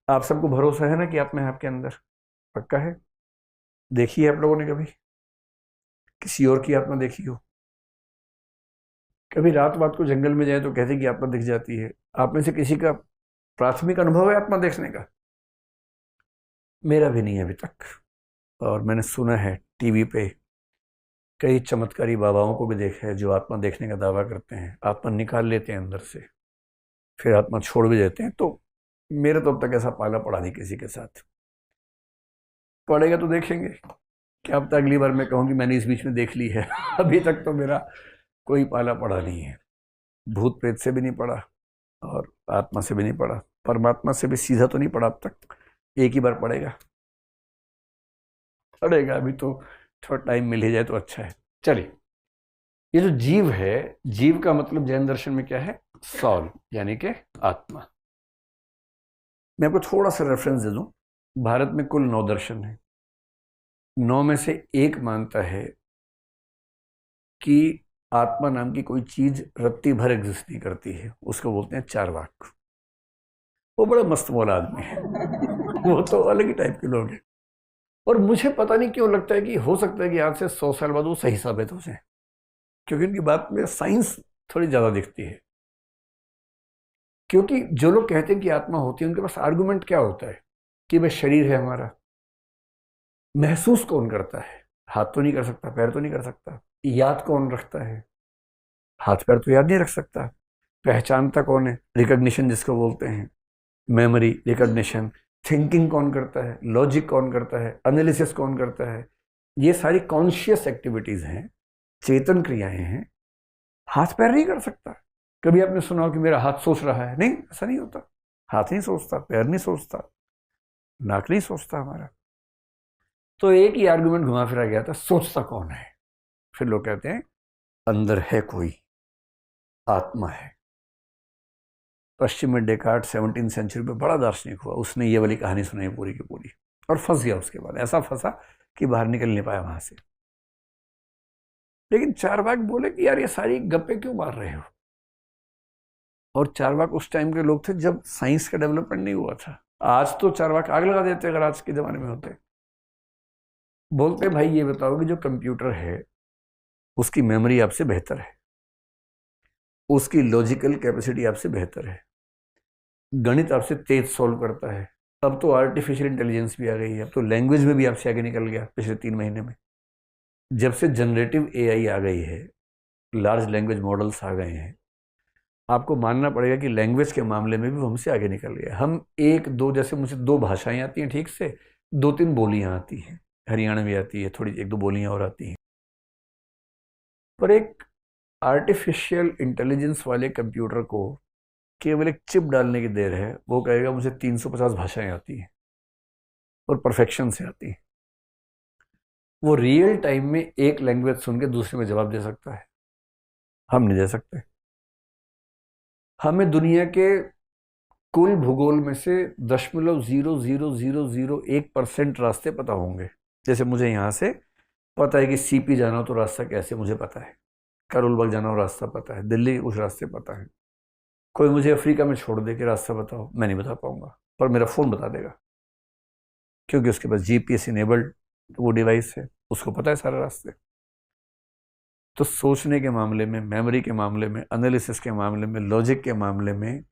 आप सबको भरोसा है ना कि आत्मा है आपके अंदर? पक्का है? देखी है आप लोगों ने कभी किसी और की आत्मा देखी हो? कभी रात रात को जंगल में जाए तो कहते कि आत्मा दिख जाती है। आप में से किसी का प्राथमिक अनुभव है आत्मा देखने का? मेरा भी नहीं है अभी तक। और मैंने सुना है टीवी पे कई चमत्कारी बाबाओं को भी देखा है जो आत्मा देखने का दावा करते हैं, आत्मा निकाल लेते हैं अंदर से, फिर आत्मा छोड़ भी देते हैं। तो मेरे तो अब तक ऐसा पाला पड़ा नहीं किसी के साथ। पड़ेगा तो देखेंगे। क्या पता अगली बार मैं कहूँ कि मैंने इस बीच में देख ली है। अभी तक तो मेरा कोई पाला पड़ा नहीं है। भूत प्रेत से भी नहीं पड़ा और आत्मा से भी नहीं पड़ा, परमात्मा से भी सीधा तो नहीं पड़ा अब तक। एक ही बार पड़ेगा। पड़ेगा अभी तो, थोड़ा टाइम मिल ही जाए तो अच्छा है। चलिए, ये जो जीव है, जीव का मतलब जैन दर्शन में क्या है? सॉल, यानी कि आत्मा। मैं आपको थोड़ा सा रेफरेंस दे दूं। भारत में कुल 9 दर्शन है। 9 में से एक मानता है कि आत्मा नाम की कोई चीज रत्ती भर एग्जिस्ट नहीं करती है, उसको बोलते हैं चारवाक। वो बड़ा मस्त मौला आदमी है। वो तो अलग ही टाइप के लोग हैं। और मुझे पता नहीं क्यों लगता है कि हो सकता है कि आज से 100 साल बाद वो सही साबित हो जाए, क्योंकि उनकी बात में साइंस थोड़ी ज्यादा दिखती है। क्योंकि जो लोग कहते हैं कि आत्मा होती है, उनके पास आर्गुमेंट क्या होता है? कि वह शरीर है हमारा। महसूस कौन करता है? हाथ तो नहीं कर सकता, पैर तो नहीं कर सकता। याद कौन रखता है? हाथ पैर तो याद नहीं रख सकता। पहचानता कौन है? रिकॉग्निशन जिसको बोलते हैं, मेमोरी, रिकॉग्निशन। थिंकिंग कौन करता है? लॉजिक कौन करता है? एनालिसिस कौन करता है? ये सारी कॉन्शियस एक्टिविटीज हैं, चेतन क्रियाएं हैं। हाथ पैर नहीं कर सकता। कभी आपने सुना हो कि मेरा हाथ सोच रहा है? नहीं, ऐसा नहीं होता। हाथ नहीं सोचता, पैर नहीं सोचता, नाक नहीं सोचता हमारा। तो एक ही आर्गुमेंट घुमा फिरा गया था, सोचता कौन है? फिर लोग कहते हैं अंदर है कोई, आत्मा है। पश्चिम में डेकार्ट 17वीं सेंचुरी में बड़ा दार्शनिक हुआ, उसने ये वाली कहानी सुनाई पूरी की पूरी, और फंस गया। उसके बाद ऐसा फंसा कि बाहर निकल नहीं पाया वहां से। लेकिन चारवाक बोले कि यार ये सारी गप्पे क्यों मार रहे हो? और चारवाक उस टाइम के लोग थे जब साइंस का डेवलपमेंट नहीं हुआ था। आज तो चारवाक आग लगा देते अगर आज के जमाने में होते। बोलते भाई ये बताओ कि जो कंप्यूटर है उसकी मेमोरी आपसे बेहतर है, उसकी लॉजिकल कैपेसिटी आपसे बेहतर है, गणित आपसे तेज सॉल्व करता है। अब तो आर्टिफिशियल इंटेलिजेंस भी आ गई है, अब तो लैंग्वेज में भी आपसे आगे निकल गया पिछले 3 महीने में। जब से जनरेटिव एआई आ गई है, लार्ज लैंग्वेज मॉडल्स आ गए हैं, आपको मानना पड़ेगा कि लैंग्वेज के मामले में भी वो हमसे आगे निकल गया। हम एक दो, जैसे मुझे 2 भाषाएं आती हैं ठीक से, 2-3 बोलियां आती हैं, हरियाणवी आती है थोड़ी, 1-2 बोलियां और आती हैं। पर एक आर्टिफिशियल इंटेलिजेंस वाले कंप्यूटर को केवल एक चिप डालने की देर है, वो कहेगा मुझे 350 भाषाएं आती हैं और परफेक्शन से आती हैं। वो रियल टाइम में एक लैंग्वेज सुन के दूसरे में जवाब दे सकता है, हम नहीं दे सकते। हमें दुनिया के कुल भूगोल में से 0.0001% रास्ते पता होंगे। जैसे मुझे यहाँ से पता है कि सीपी जाना हो तो रास्ता कैसे, मुझे पता है। करोलबाग जाना हो रास्ता पता है, दिल्ली के कुछ रास्ते पता है। कोई मुझे अफ्रीका में छोड़ दे के रास्ता बताओ, मैं नहीं बता पाऊंगा, पर मेरा फ़ोन बता देगा, क्योंकि उसके पास जीपीएस इनेबल्ड वो डिवाइस है, उसको पता है सारे रास्ते। तो सोचने के मामले में, मेमोरी के मामले में, एनालिसिस के मामले में, लॉजिक के मामले में,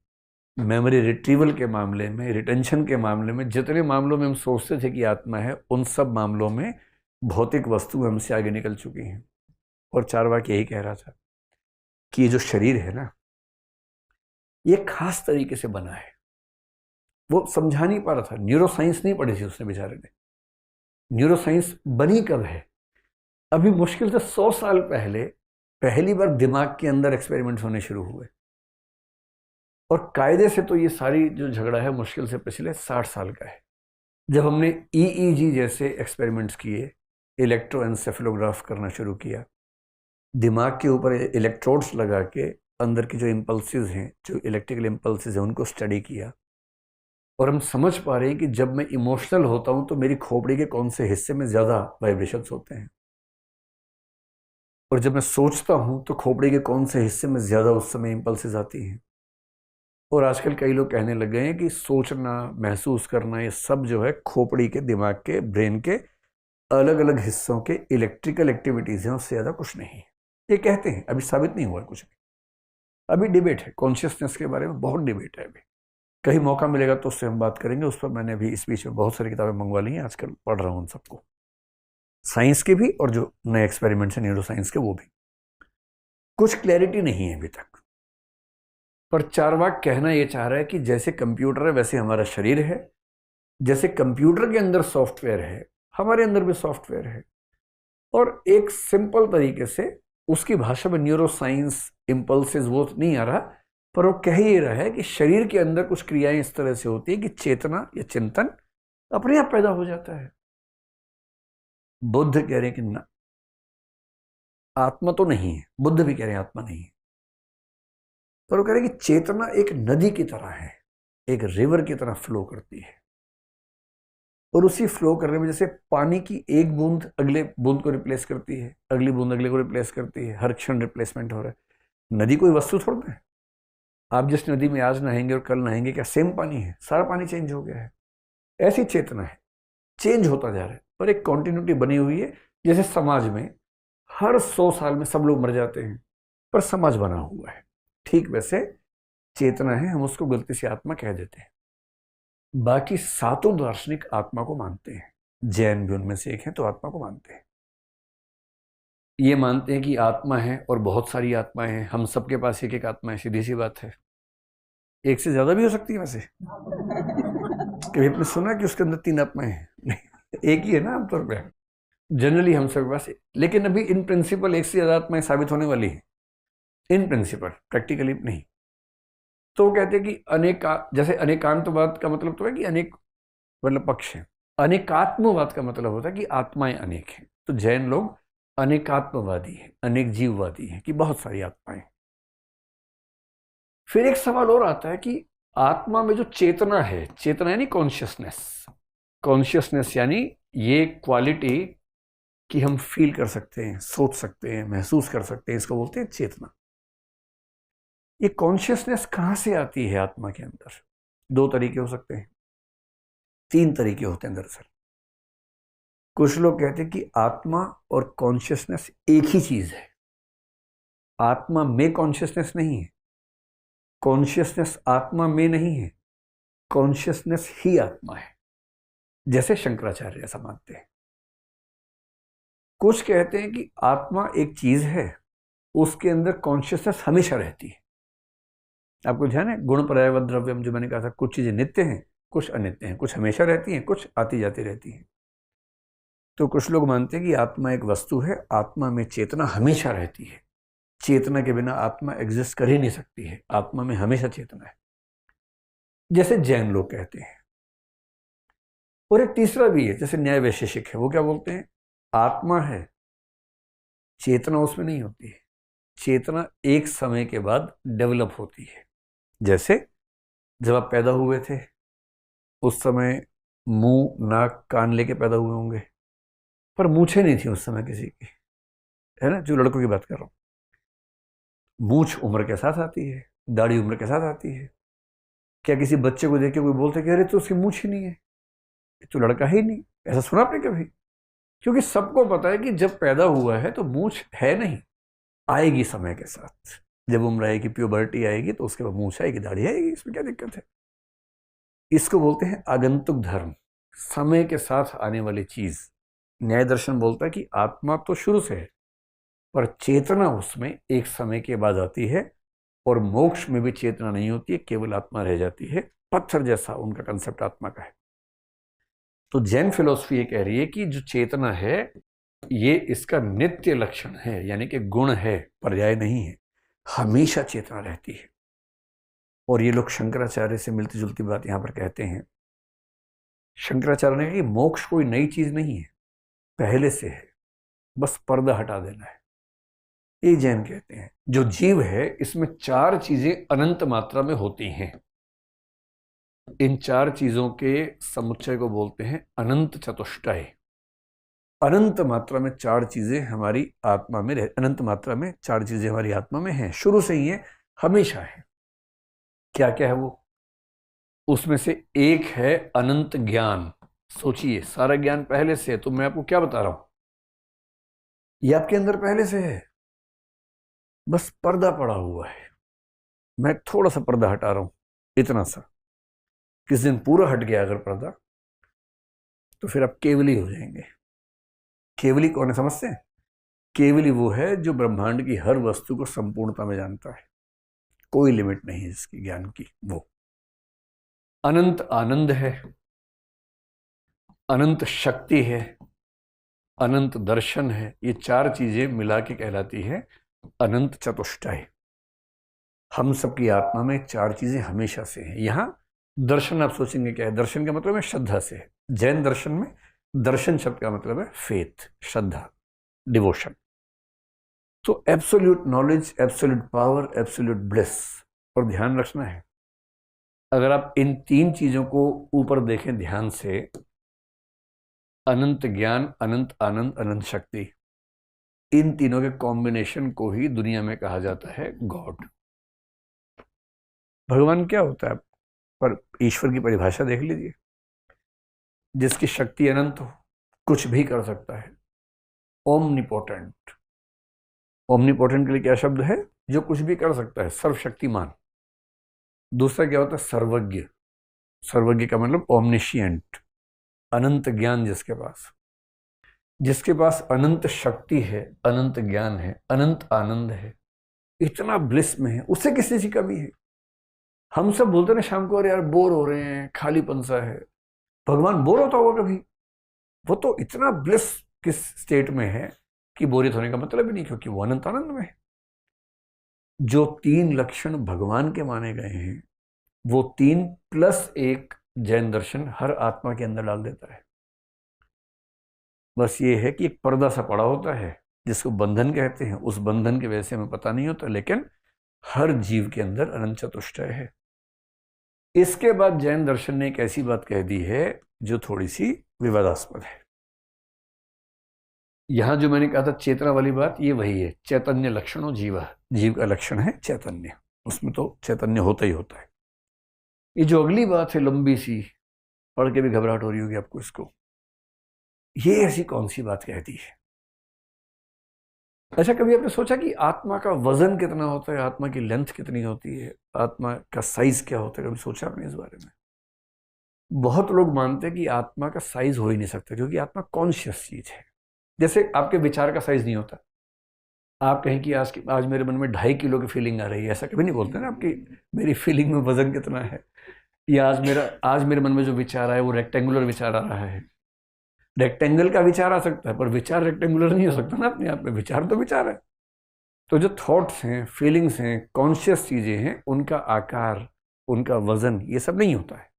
मेमोरी रिट्रीवल के मामले में, रिटेंशन के मामले में, जितने मामलों में हम सोचते थे कि आत्मा है, उन सब मामलों में भौतिक वस्तु हमसे आगे निकल चुकी हैं। और चारवाक यही कह रहा था कि ये जो शरीर है ना, ये खास तरीके से बना है। वो समझा नहीं पा रहा था, न्यूरो साइंस नहीं पढ़ी थी उसने बेचारे ने। न्यूरो साइंस बनी कब है? अभी मुश्किल से 100 साल पहले पहली बार दिमाग के अंदर एक्सपेरिमेंट्स होने शुरू हुए। और कायदे से तो ये सारी जो झगड़ा है मुश्किल से पिछले 60 साल का है। जब हमने ईईजी जैसे एक्सपेरिमेंट्स किए, इलेक्ट्रोएन्सेफेलोग्राफ करना शुरू किया, दिमाग के ऊपर इलेक्ट्रोड्स लगा के अंदर की जो इम्पल्सिस हैं, जो इलेक्ट्रिकल इम्पल्सिस हैं, उनको स्टडी किया, और हम समझ पा रहे हैं कि जब मैं इमोशनल होता हूं तो मेरी खोपड़ी के कौन से हिस्से में ज़्यादा वाइब्रेशंस होते हैं, और जब मैं सोचता हूं तो खोपड़ी के कौन से हिस्से में ज़्यादा उस समय इम्पल्सिस आती हैं। और आजकल कई लोग कहने लग गए हैं कि सोचना, महसूस करना, ये सब जो है खोपड़ी के, दिमाग के, ब्रेन के अलग अलग हिस्सों के इलेक्ट्रिकल एक्टिविटीज हैं, उससे ज़्यादा कुछ नहीं है। ये कहते हैं, अभी साबित नहीं हुआ कुछ भी। अभी डिबेट है कॉन्शियसनेस के बारे में, बहुत डिबेट है अभी। कहीं मौका मिलेगा तो उससे हम बात करेंगे। उस पर मैंने भी इस बीच में बहुत सारी किताबें मंगवा ली हैं, आजकल पढ़ रहा हूँ उन सबको, साइंस के भी और जो नए एक्सपेरिमेंट्स हैं न्यूरो साइंस के, वो भी। कुछ क्लैरिटी नहीं है अभी तक, पर चार्वाक कहना यह चाह रहा है कि जैसे कंप्यूटर है वैसे हमारा शरीर है, जैसे कंप्यूटर के अंदर सॉफ्टवेयर है, हमारे अंदर भी सॉफ्टवेयर है। और एक सिंपल तरीके से उसकी भाषा में न्यूरो साइंस इम्पल्सेस वो नहीं आ रहा, पर वो कह ही रहा है कि शरीर के अंदर कुछ क्रियाएं इस तरह से होती है कि चेतना या चिंतन अपने आप पैदा हो जाता है। बुद्ध कह रहे हैं कि ना, आत्मा तो नहीं है। बुद्ध भी कह रहे हैं आत्मा नहीं है, पर वो कह रहे हैं कि चेतना एक नदी की तरह है, एक रिवर की तरह फ्लो करती है। और उसी फ्लो करने में जैसे पानी की एक बूंद अगले बूंद को रिप्लेस करती है, अगली बूंद अगले को रिप्लेस करती है, हर क्षण रिप्लेसमेंट हो रहा है। नदी कोई वस्तु थोड़ा है। आप जिस नदी में आज नहाएंगे और कल नहाएंगे, क्या सेम पानी है? सारा पानी चेंज हो गया है। ऐसी चेतना है, चेंज होता जा रहा है, पर एक कॉन्टिन्यूटी बनी हुई है। जैसे समाज में हर 100 साल में सब लोग मर जाते हैं, पर समाज बना हुआ है, ठीक वैसे चेतना है, हम उसको गलती से आत्मा कह देते हैं। बाकी सातों दार्शनिक आत्मा को मानते हैं, जैन भी उनमें से एक है, तो आत्मा को मानते हैं। ये मानते हैं कि आत्मा है और बहुत सारी आत्माएं हैं, हम सबके पास एक एक आत्मा है, सीधी सी बात है। एक से ज्यादा भी हो सकती है वैसे। कभी आपने सुना कि उसके अंदर 3 आत्माएं हैं? नहीं, एक ही है ना आमतौर पर, जनरली हम सबके पास। लेकिन अभी इन प्रिंसिपल एक से ज्यादा आत्माएं साबित होने वाली है, इन प्रिंसिपल, प्रैक्टिकली नहीं। तो वो कहते हैं कि जैसे अनेकांतवाद का मतलब तो है कि अनेक मतलब पक्ष है। अनेकात्मवाद का मतलब होता है कि आत्माएं अनेक हैं। तो जैन लोग अनेकात्मवादी हैं, अनेक जीववादी हैं, कि बहुत सारी आत्माएं। फिर एक सवाल और आता है कि आत्मा में जो चेतना है, चेतना यानी कॉन्शियसनेस, कॉन्शियसनेस यानी ये क्वालिटी कि हम फील कर सकते हैं, सोच सकते हैं, महसूस कर सकते हैं, इसको बोलते हैं चेतना। ये कॉन्शियसनेस कहां से आती है आत्मा के अंदर? 2 तरीके हो सकते हैं, 3 तरीके होते हैं दरअसल। कुछ लोग कहते हैं कि आत्मा और कॉन्शियसनेस एक ही चीज है। आत्मा में कॉन्शियसनेस नहीं है, कॉन्शियसनेस आत्मा में नहीं है, कॉन्शियसनेस ही आत्मा है, जैसे शंकराचार्य ऐसा मानते हैं। कुछ कहते हैं कि आत्मा एक चीज है, उसके अंदर कॉन्शियसनेस हमेशा रहती है। आपको ध्यान है गुण पर्यायवत द्रव्यम, जो मैंने कहा था, कुछ चीजें नित्य हैं, कुछ अनित्य हैं, कुछ हमेशा रहती हैं, कुछ आती जाती रहती हैं। तो कुछ लोग मानते हैं कि आत्मा एक वस्तु है, आत्मा में चेतना हमेशा रहती है, चेतना के बिना आत्मा एग्जिस्ट कर ही नहीं सकती है, आत्मा में हमेशा चेतना है, जैसे जैन लोग कहते हैं। और एक तीसरा भी है, जैसे न्याय वैशेषिक है, वो क्या बोलते हैं? आत्मा है, चेतना उसमें नहीं होती है, चेतना एक समय के बाद डेवलप होती है। जैसे जब आप पैदा हुए थे उस समय मुंह, नाक, कान लेके पैदा हुए होंगे, पर मूछें नहीं थी उस समय किसी की, है ना? जो लड़कों की बात कर रहा हूं। मूछ उम्र के साथ आती है, दाढ़ी उम्र के साथ आती है। क्या किसी बच्चे को देख के कोई बोलते कि अरे तो उसकी मूछ ही नहीं है, तो लड़का ही नहीं? ऐसा सुना आपने कभी? क्योंकि सबको पता है कि जब पैदा हुआ है तो मूछ है नहीं, आएगी समय के साथ। जब उम्र आएगी, प्यूबर्टी आएगी, तो उसके बाद मूछ आएगी, दाढ़ी आएगी, इसमें क्या दिक्कत है? इसको बोलते हैं आगंतुक धर्म, समय के साथ आने वाली चीज। न्याय दर्शन बोलता है कि आत्मा तो शुरू से है, पर चेतना उसमें एक समय के बाद आती है, और मोक्ष में भी चेतना नहीं होती है, केवल आत्मा रह जाती है। पत्थर जैसा उनका कंसेप्ट आत्मा का है। तो जैन फिलोसफी ये कह रही है कि जो चेतना है ये इसका नित्य लक्षण है, यानी कि गुण है, पर्याय नहीं है, हमेशा चेतना रहती है। और ये लोग शंकराचार्य से मिलती जुलती बात यहां पर कहते हैं। शंकराचार्य ने कहा कि मोक्ष कोई नई चीज नहीं है, पहले से है, बस पर्दा हटा देना है। ये जैन कहते हैं जो जीव है इसमें 4 चीजें अनंत मात्रा में होती हैं। इन 4 चीजों के समुच्चय को बोलते हैं अनंत चतुष्टय। अनंत मात्रा में 4 चीजें हमारी आत्मा में अनंत मात्रा में 4 चीजें हमारी आत्मा में हैं, शुरू से ही है, हमेशा है। क्या क्या है वो? उसमें से एक है अनंत ज्ञान। सोचिए, सारा ज्ञान पहले से है, तो मैं आपको क्या बता रहा हूं, ये आपके अंदर पहले से है, बस पर्दा पड़ा हुआ है। मैं थोड़ा सा पर्दा हटा रहा हूं, इतना सा। किस दिन पूरा हट गया अगर पर्दा, तो फिर आप केवली हो जाएंगे। केवली कौन है समझते हैं? केवली वो है जो ब्रह्मांड की हर वस्तु को संपूर्णता में जानता है, कोई लिमिट नहीं है इसकी ज्ञान की। वो अनंत आनंद है, अनंत शक्ति है, अनंत दर्शन है। ये चार चीजें मिला के कहलाती है अनंत चतुष्टय। हम सबकी आत्मा में चार चीजें हमेशा से हैं। यहां दर्शन आप सोचेंगे क्या है? दर्शन का मतलब है श्रद्धा से है। जैन दर्शन में दर्शन शब्द का मतलब है फेथ, श्रद्धा, डिवोशन। तो absolute knowledge, absolute power, absolute bliss. और ध्यान रखना है, अगर आप इन तीन चीजों को ऊपर देखें ध्यान से, अनंत ज्ञान, अनंत आनंद, अनंत शक्ति, इन तीनों के कॉम्बिनेशन को ही दुनिया में कहा जाता है गॉड। भगवान क्या होता है? पर ईश्वर की परिभाषा देख लीजिए, जिसकी शक्ति अनंत हो, कुछ भी कर सकता है, ओमनिपोटेंट। ओमनिपोटेंट के लिए क्या शब्द है? जो कुछ भी कर सकता है, सर्वशक्तिमान। दूसरा क्या होता है? सर्वज्ञ। सर्वज्ञ का मतलब ओमनिशियंट, अनंत ज्ञान जिसके पास अनंत शक्ति है, अनंत ज्ञान है, अनंत आनंद है, इतना ब्लिस में है, उसे किस चीज की कमी है? हम सब बोलते ना शाम को, अरे यार बोर हो रहे हैं, खालीपन सा है। भगवान बोर होता होगा कभी? वो तो इतना ब्लिस किस स्टेट में है कि बोरियत होने का मतलब ही नहीं, क्योंकि वो अनंत आनंद में है। जो तीन लक्षण भगवान के माने गए हैं, वो 3+1 जैन दर्शन हर आत्मा के अंदर डाल देता है। बस ये है कि एक पर्दा सा पड़ा होता है जिसको बंधन कहते हैं। उस बंधन की वजह से हमें पता नहीं होता, लेकिन हर जीव के अंदर अनंत चतुष्टय है। इसके बाद जैन दर्शन ने एक ऐसी बात कह दी है जो थोड़ी सी विवादास्पद है। यहां जो मैंने कहा था चेतना वाली बात, ये वही है, चैतन्य लक्षणों जीव। जीव का लक्षण है चैतन्य, उसमें तो चैतन्य होता ही होता है। ये जो अगली बात है लंबी सी, पढ़ के भी घबराहट हो रही होगी आपको इसको, ये ऐसी कौन सी बात कहती है? अच्छा, कभी आपने सोचा कि आत्मा का वजन कितना होता है, आत्मा की लेंथ कितनी होती है, आत्मा का साइज क्या होता है? कभी सोचा आपने इस बारे में? बहुत लोग मानते हैं कि आत्मा का साइज हो ही नहीं सकता, क्योंकि आत्मा कॉन्शियस चीज है। जैसे आपके विचार का साइज नहीं होता। आप कहें कि आज मेरे मन में 2.5 किलो की फीलिंग आ रही है, ऐसा कभी नहीं बोलते ना आपकी, मेरी फीलिंग में वजन कितना है। या आज मेरे मन में जो विचार आया वो रेक्टेंगुलर विचार आ रहा है। रेक्टेंगल का विचार आ सकता है, पर विचार रेक्टेंगुलर नहीं हो सकता ना अपने आप में, विचार तो विचार है। तो जो थॉट्स हैं, फीलिंग्स हैं, कॉन्शियस चीजें हैं, उनका आकार, उनका वजन, ये सब नहीं होता है।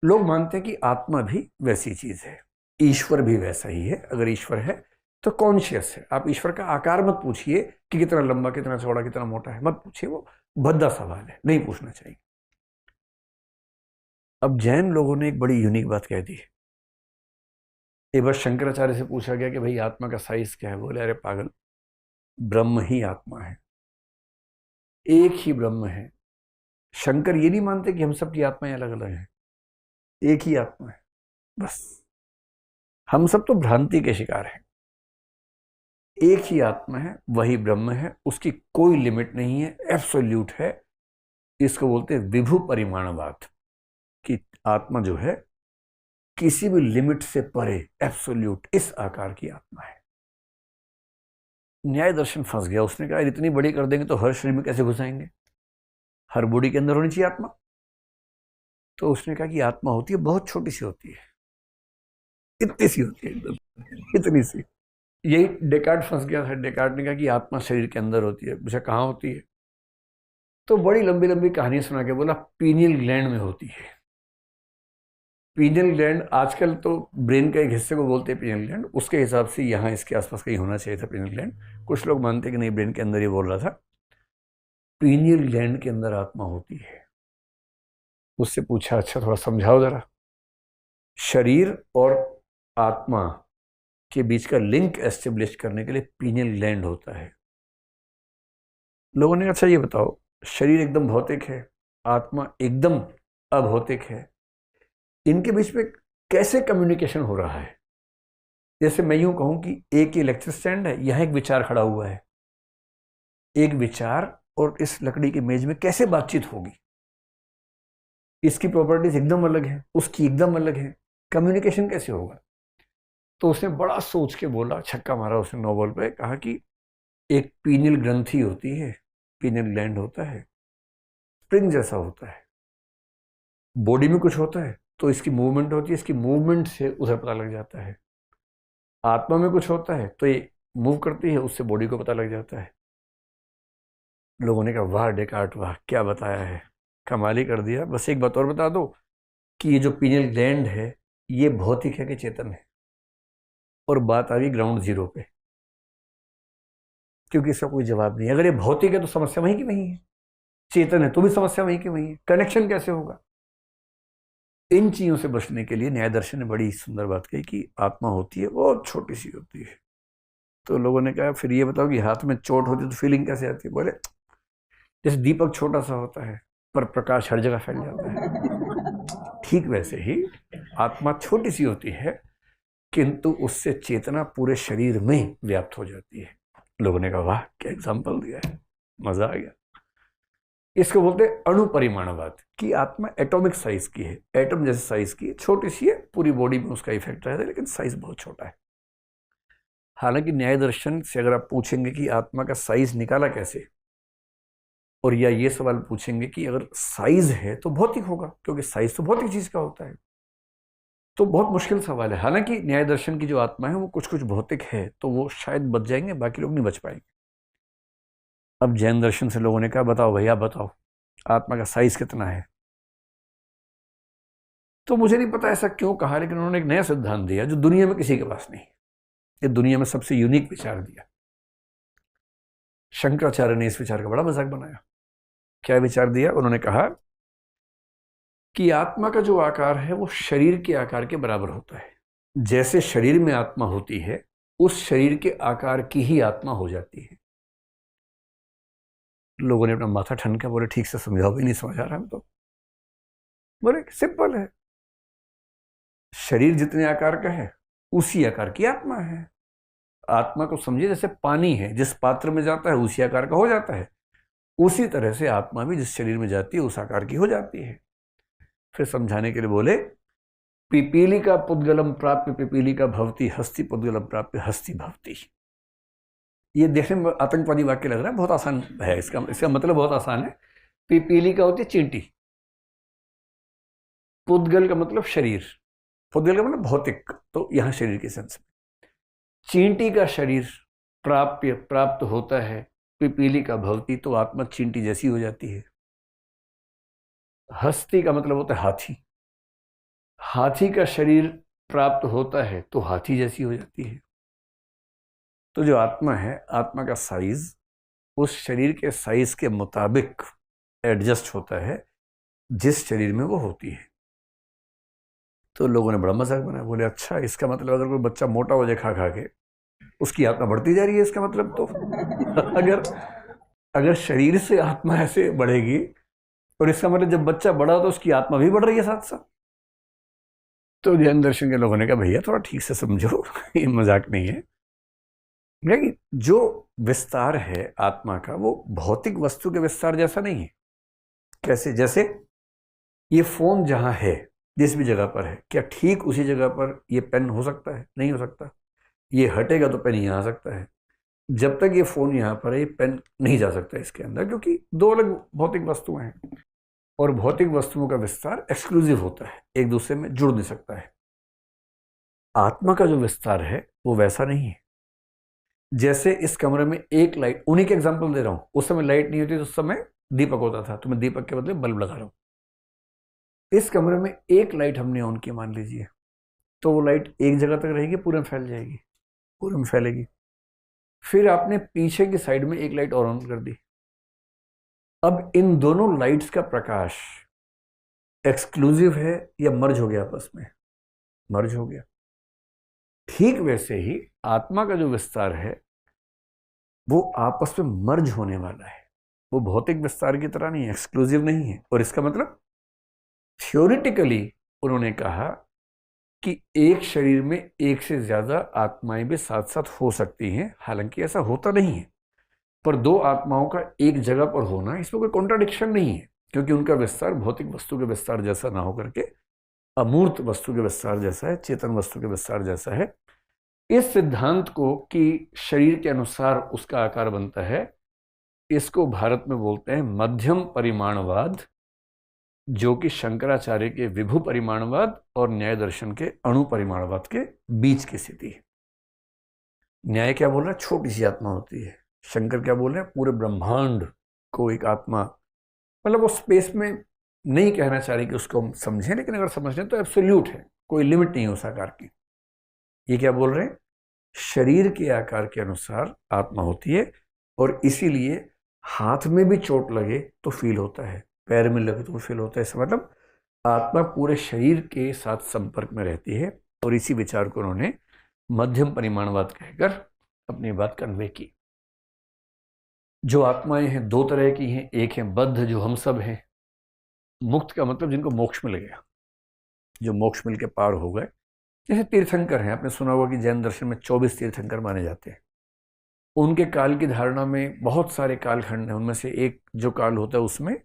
लोग मानते हैं कि आत्मा भी वैसी चीज है, ईश्वर भी वैसा ही है। अगर ईश्वर है तो कॉन्शियस है। आप ईश्वर का आकार मत पूछिए कि कितना लंबा, कितना चौड़ा, कितना मोटा है, मत पूछिए, वो भद्दा सवाल है, नहीं पूछना चाहिए। अब जैन लोगों ने एक बड़ी यूनिक बात कह दी है। एक बार शंकराचार्य से पूछा गया कि भाई आत्मा का साइज क्या है? बोले अरे पागल, ब्रह्म ही आत्मा है, एक ही ब्रह्म है। शंकर ये नहीं मानते कि हम सब की आत्माएं अलग अलग हैं, एक ही आत्मा है बस। हम सब तो भ्रांति के शिकार हैं। एक ही आत्मा है, वही ब्रह्म है, उसकी कोई लिमिट नहीं है, एब्सोल्यूट है। इसको बोलते हैं विभु परिमाणवाद, कि आत्मा जो है किसी भी लिमिट से परे, एब्सोल्यूट, इस आकार की आत्मा है। न्याय दर्शन फंस गया। उसने कहा इतनी बड़ी कर देंगे तो हर शरीर में कैसे घुसाएंगे? हर बॉडी के अंदर होनी चाहिए आत्मा। तो उसने कहा कि आत्मा होती है, बहुत छोटी सी होती है, इतनी सी होती है, एकदम इतनी सी। यही डेकार्ड फंस गया था। डेकार्ड ने कहा कि आत्मा शरीर के अंदर होती है। पूछा कहाँ होती है? तो बड़ी लंबी लंबी कहानी सुना के बोला पीनियल ग्लैंड में होती है। पीनियल ग्लैंड आजकल तो ब्रेन के एक हिस्से को बोलते हैं पीनियल ग्लैंड, उसके हिसाब से यहाँ इसके आसपास कहीं होना चाहिए था पीनियल ग्लैंड। कुछ लोग मानते हैं कि नहीं, ब्रेन के अंदर ही बोल रहा था। पीनियल ग्लैंड के अंदर आत्मा होती है। उससे पूछा अच्छा थोड़ा समझाओ जरा। शरीर और आत्मा के बीच का लिंक एस्टेब्लिश करने के लिए पीनियल ग्लैंड होता है। लोगों ने अच्छा ये बताओ, शरीर एकदम भौतिक है, आत्मा एकदम अभौतिक है। इनके बीच में कैसे कम्युनिकेशन हो रहा है? जैसे मैं यूं कहूं कि एक ये लेक्चर स्टैंड है, यहां एक विचार खड़ा हुआ है, एक विचार और इस लकड़ी की मेज में कैसे बातचीत होगी? इसकी प्रॉपर्टीज एकदम अलग है, उसकी एकदम अलग है, कम्युनिकेशन कैसे होगा? तो उसने बड़ा सोच के बोला, छक्का मारा उसने नोबल पे, कहा कि एक पीनियल ग्रंथि होती है, पीनियल ग्लैंड होता है, स्प्रिंग जैसा होता है, बॉडी में कुछ होता है तो इसकी मूवमेंट होती है, इसकी मूवमेंट से उधर पता लग जाता है। आत्मा में कुछ होता है तो ये मूव करती है, उससे बॉडी को पता लग जाता है। लोगों ने कहा वाह डेकार्ट, वाह क्या बताया है, कमाल ही कर दिया। बस एक बात और बता दो कि ये जो पीनियल ग्लैंड है ये भौतिक है कि चेतन है? और बात आ गई ग्राउंड जीरो पे, क्योंकि इसका कोई जवाब नहीं है। अगर ये भौतिक है तो समस्या वहीं की वहीं है, चेतन है तो भी समस्या वहीं की वहीं है, कनेक्शन कैसे होगा? इन चीजों से बचने के लिए न्याय दर्शन ने बड़ी सुंदर बात कही कि आत्मा होती है बहुत छोटी सी होती है। तो लोगों ने कहा फिर ये बताओ कि हाथ में चोट होती है तो फीलिंग कैसे आती है? बोले जैसे दीपक छोटा सा होता है पर प्रकाश हर जगह फैल जाता है, ठीक वैसे ही आत्मा छोटी सी होती है किंतु उससे चेतना पूरे शरीर में व्याप्त हो जाती है। लोगों ने कहा वाह क्या एग्जाम्पल दिया है, मजा आ गया। इसको बोलते हैं अणुपरिमाणवाद, कि आत्मा एटॉमिक साइज की है, एटम जैसे साइज की है, छोटी सी है, पूरी बॉडी में उसका इफेक्ट रहता है लेकिन साइज बहुत छोटा है। हालांकि न्याय दर्शन से अगर आप पूछेंगे कि आत्मा का साइज निकाला कैसे, और या ये सवाल पूछेंगे कि अगर साइज है तो भौतिक होगा, क्योंकि साइज तो भौतिक चीज का होता है, तो बहुत मुश्किल सवाल है। हालांकि न्याय दर्शन की जो आत्मा है वो कुछ कुछ भौतिक है तो वो शायद बच जाएंगे, बाकी लोग नहीं बच पाएंगे। अब जैन दर्शन से लोगों ने कहा बताओ भैया बताओ आत्मा का साइज कितना है? तो मुझे नहीं पता ऐसा क्यों कहा, लेकिन उन्होंने एक नया सिद्धांत दिया जो दुनिया में किसी के पास नहीं, ये दुनिया में सबसे यूनिक विचार दिया। शंकराचार्य ने इस विचार का बड़ा मजाक बनाया। क्या विचार दिया? उन्होंने कहा कि आत्मा का जो आकार है वो शरीर के आकार के बराबर होता है। जैसे शरीर में आत्मा होती है उस शरीर के आकार की ही आत्मा हो जाती है। लोगों ने अपना माथा ठनका, बोले ठीक से समझाओ, भी नहीं समझ आ रहा हम तो। बोले सिंपल है, शरीर जितने आकार का है उसी आकार की आत्मा है। आत्मा को समझिए जैसे पानी है, जिस पात्र में जाता है उसी आकार का हो जाता है, उसी तरह से आत्मा भी जिस शरीर में जाती है उस आकार की हो जाती है। फिर समझाने के लिए बोले पिपीलिका पुद्गलम प्राप्य पिपीलिका भवती, हस्ती पुद्गलम प्राप्य हस्ती भवती। ये देखने में आतंकवादी वाक्य लग रहा है, बहुत आसान है, इसका मतलब बहुत आसान है। पिपीलिका होती है चींटी, पुद्गल का मतलब शरीर, पुद्गल का मतलब भौतिक, तो यहां शरीर के सेंस में चींटी का शरीर प्राप्त होता है, पिपीली का भवती, तो आत्मा चींटी जैसी हो जाती है। हस्ती का मतलब होता है हाथी, हाथी का शरीर प्राप्त होता है तो हाथी जैसी हो जाती है। तो जो आत्मा है, आत्मा का साइज उस शरीर के साइज के मुताबिक एडजस्ट होता है जिस शरीर में वो होती है। तो लोगों ने बड़ा मजाक बनाया, बोले अच्छा इसका मतलब अगर कोई बच्चा मोटा हो जाए खा खा के, उसकी आत्मा बढ़ती जा रही है इसका मतलब? तो अगर अगर शरीर से आत्मा ऐसे बढ़ेगी और इसका मतलब जब बच्चा बड़ा हो तो उसकी आत्मा भी बढ़ रही है साथ साथ। तो जैन दर्शन के लोगों ने कहा भैया थोड़ा ठीक से समझो, ये मजाक नहीं है। लेकिन जो विस्तार है आत्मा का वो भौतिक वस्तु के विस्तार जैसा नहीं है। कैसे? जैसे ये फोन जहां है, जिस भी जगह पर है, क्या ठीक उसी जगह पर ये पेन हो सकता है? नहीं हो सकता। ये हटेगा तो पेन यहां आ सकता है। जब तक ये फोन यहां पर है ये पेन नहीं जा सकता इसके अंदर, क्योंकि दो अलग भौतिक वस्तुएं हैं। और भौतिक वस्तुओं का विस्तार एक्सक्लूसिव होता है, एक दूसरे में जुड़ नहीं सकता है। आत्मा का जो विस्तार है वो वैसा नहीं है। जैसे इस कमरे में एक लाइट, उन्हीं के एग्जांपल दे रहा हूं, उस समय लाइट नहीं होती तो उस समय दीपक होता था, तो मैं दीपक के बदले बल्ब लगा रहा हूं। इस कमरे में एक लाइट हमने ऑन की मान लीजिए, तो वो लाइट एक जगह तक रहेगी, पूरे में फैल जाएगी, पूरे में फैलेगी। फिर आपने पीछे की साइड में एक लाइट और ऑन कर दी। अब इन दोनों लाइट्स का प्रकाश एक्सक्लूसिव है या मर्ज हो गया आपस में? मर्ज हो गया। ठीक वैसे ही आत्मा का जो विस्तार है वो आपस में मर्ज होने वाला है। वो भौतिक विस्तार की तरह नहीं है, एक्सक्लूसिव नहीं है। और इसका मतलब थ्योरिटिकली उन्होंने कहा कि एक शरीर में एक से ज्यादा आत्माएं भी साथ साथ हो सकती हैं, हालांकि ऐसा होता नहीं है, पर दो आत्माओं का एक जगह पर होना, इसमें कोई कॉन्ट्राडिक्शन नहीं है, क्योंकि उनका विस्तार भौतिक वस्तु के विस्तार जैसा ना होकर के अमूर्त वस्तु के विस्तार जैसा है, चेतन वस्तु के विस्तार जैसा है। इस सिद्धांत को कि शरीर के अनुसार उसका आकार बनता है, इसको भारत में बोलते हैं मध्यम परिमाणवाद, जो कि शंकराचार्य के विभु परिमाणवाद और न्याय दर्शन के अणु परिमाणवाद के बीच की स्थिति है। न्याय क्या बोल रहा है? छोटी सी आत्मा होती है। शंकर क्या बोल रहे हैं? पूरे ब्रह्मांड को एक आत्मा, मतलब वो स्पेस में नहीं कहना चाह रही कि उसको हम समझें, लेकिन अगर समझें तो एब्सोल्यूट है, कोई लिमिट नहीं है उस आकार की। ये क्या बोल रहे हैं? शरीर के आकार के अनुसार आत्मा होती है, और इसीलिए हाथ में भी चोट लगे तो फील होता है, पैर में लगे तो फील होता है। इसका मतलब आत्मा पूरे शरीर के साथ संपर्क में रहती है, और इसी विचार को उन्होंने मध्यम परिमाणवाद कहकर अपनी बात कन्वे की। जो आत्माएं हैं दो तरह की हैं, एक है बद्ध जो हम सब हैं, मुक्त का मतलब जिनको मोक्ष मिल गया, जो मोक्ष मिल के पार हो गए, जैसे तीर्थंकर हैं। आपने सुना होगा कि जैन दर्शन में 24 तीर्थंकर माने जाते हैं। उनके काल की धारणा में बहुत सारे कालखंड हैं, उनमें से एक जो काल होता है उसमें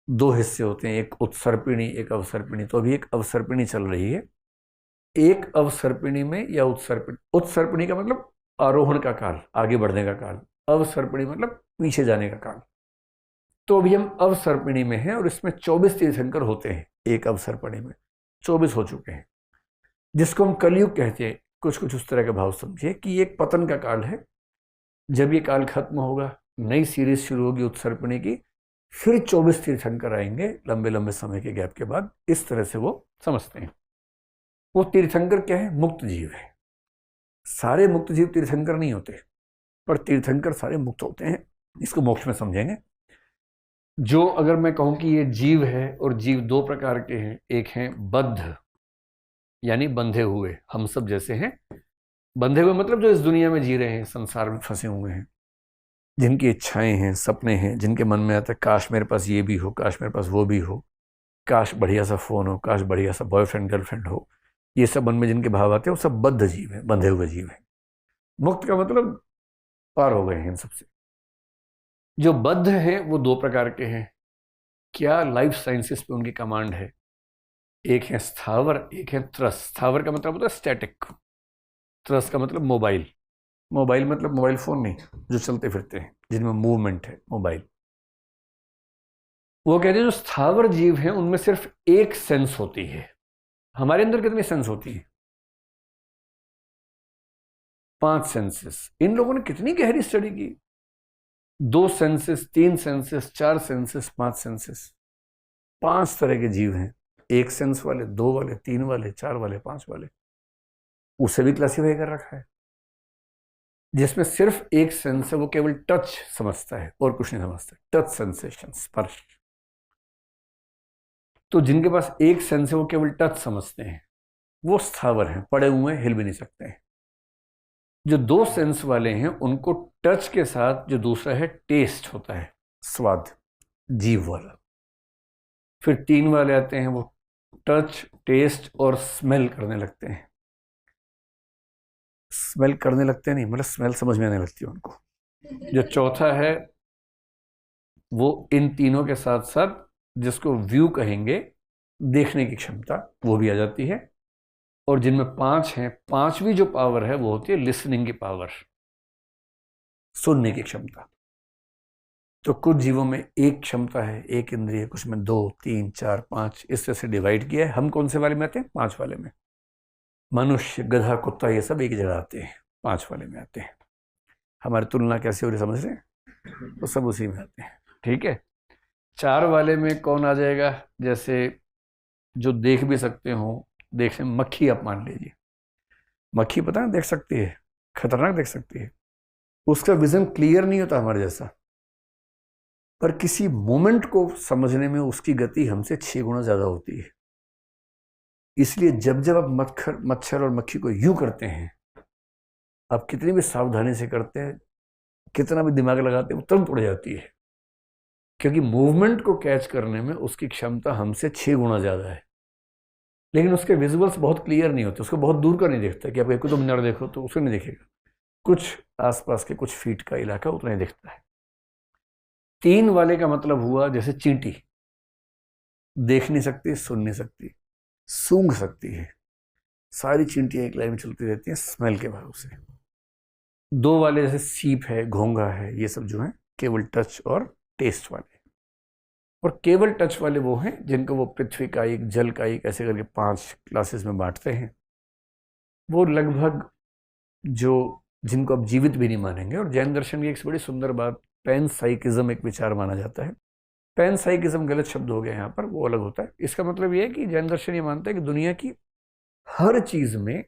दो हिस्से होते हैं, एक उत्सर्पिणी एक अवसर्पिणी। तो अभी एक अवसर्पिणी चल रही है। एक अवसर्पिणी में या उत्सर्पिणी का मतलब आरोहण का काल, आगे बढ़ने का काल, अवसर्पिणी मतलब पीछे जाने का काल। तो अभी हम अवसर्पिणी में हैं, और इसमें 24 तीर्थंकर होते हैं। एक अवसर्पिणी में 24 हो चुके हैं, जिसको हम कलयुग कहते हैं। कुछ कुछ उस तरह का भाव समझिए कि एक पतन का काल है। जब ये काल खत्म होगा, नई सीरीज शुरू होगी उत्सर्पिणी की, फिर 24 तीर्थंकर आएंगे लंबे लंबे समय के गैप के बाद। इस तरह से वो समझते हैं। वो तीर्थंकर क्या है? मुक्त जीव है। सारे मुक्त जीव तीर्थंकर नहीं होते, पर तीर्थंकर सारे मुक्त होते हैं। इसको मोक्ष में समझेंगे। जो अगर मैं कहूं कि ये जीव है, और जीव दो प्रकार के हैं, एक हैं बद्ध यानी बंधे हुए, हम सब जैसे हैं। बंधे हुए मतलब जो इस दुनिया में जी रहे हैं, संसार में फंसे हुए हैं, जिनकी इच्छाएं हैं, सपने हैं, जिनके मन में आता है काश मेरे पास ये भी हो, काश मेरे पास वो भी हो, काश बढ़िया सा फोन हो, काश बढ़िया सा बॉयफ्रेंड गर्लफ्रेंड हो। ये सब मन में जिनके भाव आते हैं वो सब बद्ध जीव हैं, बंधे हुए जीव हैं। मुक्त का मतलब पार हो गए हैं इन सबसे। जो बद्ध हैं वो दो प्रकार के हैं। क्या लाइफ साइंसेस पे उनकी कमांड है। एक है स्थावर, एक है त्रस। स्थावर का मतलब होता है स्टैटिक, त्रस का मतलब मोबाइल। मोबाइल मतलब मोबाइल फोन नहीं, जो चलते फिरते हैं, जिनमें मूवमेंट है, मोबाइल। वो कहते हैं जो स्थावर जीव हैं उनमें सिर्फ एक सेंस होती है। हमारे अंदर कितनी सेंस होती है? 5 सेंसेस। इन लोगों ने कितनी गहरी स्टडी की। 2 सेंसेस, 3 सेंसेस, 4 सेंसेस, 5 सेंसेस। 5 तरह के जीव हैं। 1 सेंस वाले, 2 वाले, 3 वाले, 4 वाले, 5 वाले। उसे भी क्लासीफाई कर रखा है। जिसमें सिर्फ एक सेंस है, वो केवल टच समझता है और कुछ नहीं समझता। टच सेंसेशन, स्पर्श। तो जिनके पास एक सेंस है वो केवल टच समझते हैं, वो स्थावर हैं, पड़े हुए हिल भी नहीं सकते हैं। जो 2 सेंस वाले हैं उनको टच के साथ जो दूसरा है टेस्ट होता है, स्वाद, जीव वाला। फिर 3 वाले आते हैं, वो टच, टेस्ट और स्मेल करने लगते हैं। स्मेल करने लगते नहीं, मतलब स्मेल समझ में आने लगती है उनको। जो चौथा है वो इन तीनों के साथ साथ जिसको व्यू कहेंगे, देखने की क्षमता, वो भी आ जाती है। और जिनमें 5 हैं, 5वीं जो पावर है वो होती है लिसनिंग की पावर, सुनने की क्षमता। तो कुछ जीवों में एक क्षमता है, एक इंद्रिय, कुछ में 2, 3, 4, 5, इस तरह से डिवाइड किया है। हम कौन से वाले में आते हैं? 5 वाले में। मनुष्य, गधा, कुत्ता ये सब एक जगह आते हैं, 5 वाले में आते हैं। हमारी तुलना कैसे हो रही समझ रहे हैं? तो सब उसी में आते हैं, ठीक है। 4 वाले में कौन आ जाएगा? जैसे जो देख भी सकते हो, देखने, मक्खी आप मान लीजिए। मक्खी पता है देख सकती है, खतरनाक देख सकती है। उसका विजन क्लियर नहीं होता हमारे जैसा, पर किसी मोमेंट को समझने में उसकी गति हमसे 6 गुना ज्यादा होती है। इसलिए जब जब आप मच्छर और मक्खी को यूं करते हैं, आप कितनी भी सावधानी से करते हैं, कितना भी दिमाग लगाते हैं, वो तुरंत उड़ जाती है। क्योंकि मूवमेंट को कैच करने में उसकी क्षमता हमसे 6 गुना ज़्यादा है, लेकिन उसके विजुअल्स बहुत क्लियर नहीं होते, उसको बहुत दूर का नहीं दिखता कि आप एक कुतुब मीनार देखो तो उसे नहीं दिखेगा, कुछ आसपास के कुछ फीट का इलाका उतना ही दिखता है। 3 वाले का मतलब हुआ जैसे चींटी, देख नहीं सकती, सुन नहीं सकती, सूंघ सकती है, सारी चींटियां एक लाइन में चलती रहती हैं स्मेल के भरोसे। 2 वाले जैसे सीप है, घोंघा है, ये सब जो है केवल टच और टेस्ट वाले। और केवल टच वाले वो हैं जिनको वो पृथ्वी का एक, जल का एक, ऐसे करके 5 क्लासेस में बांटते हैं। वो लगभग जो जिनको आप जीवित भी नहीं मानेंगे। और जैन दर्शन की एक बड़ी सुंदर बात, पैनसाइकिज्म एक विचार माना जाता है। पैनसाइकिज्म गलत शब्द हो गया यहाँ पर, वो अलग होता है। इसका मतलब ये है कि जैन दर्शन ये मानता है कि दुनिया की हर चीज में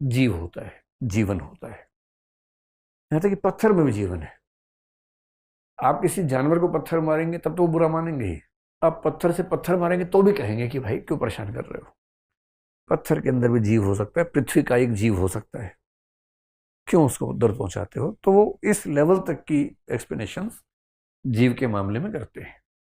जीव होता है, जीवन होता है। यहाँ तक कि पत्थर में भी जीवन है। आप किसी जानवर को पत्थर मारेंगे तब तो वो बुरा मानेंगे ही, आप पत्थर से पत्थर मारेंगे तो भी कहेंगे कि भाई क्यों परेशान कर रहे हो। पत्थर के अंदर भी जीव हो सकता है, पृथ्वी का एक जीव हो सकता है, क्यों उसको दर्द पहुंचाते हो। तो वो इस लेवल तक की एक्सप्लेनेशन जीव के मामले में करते हैं।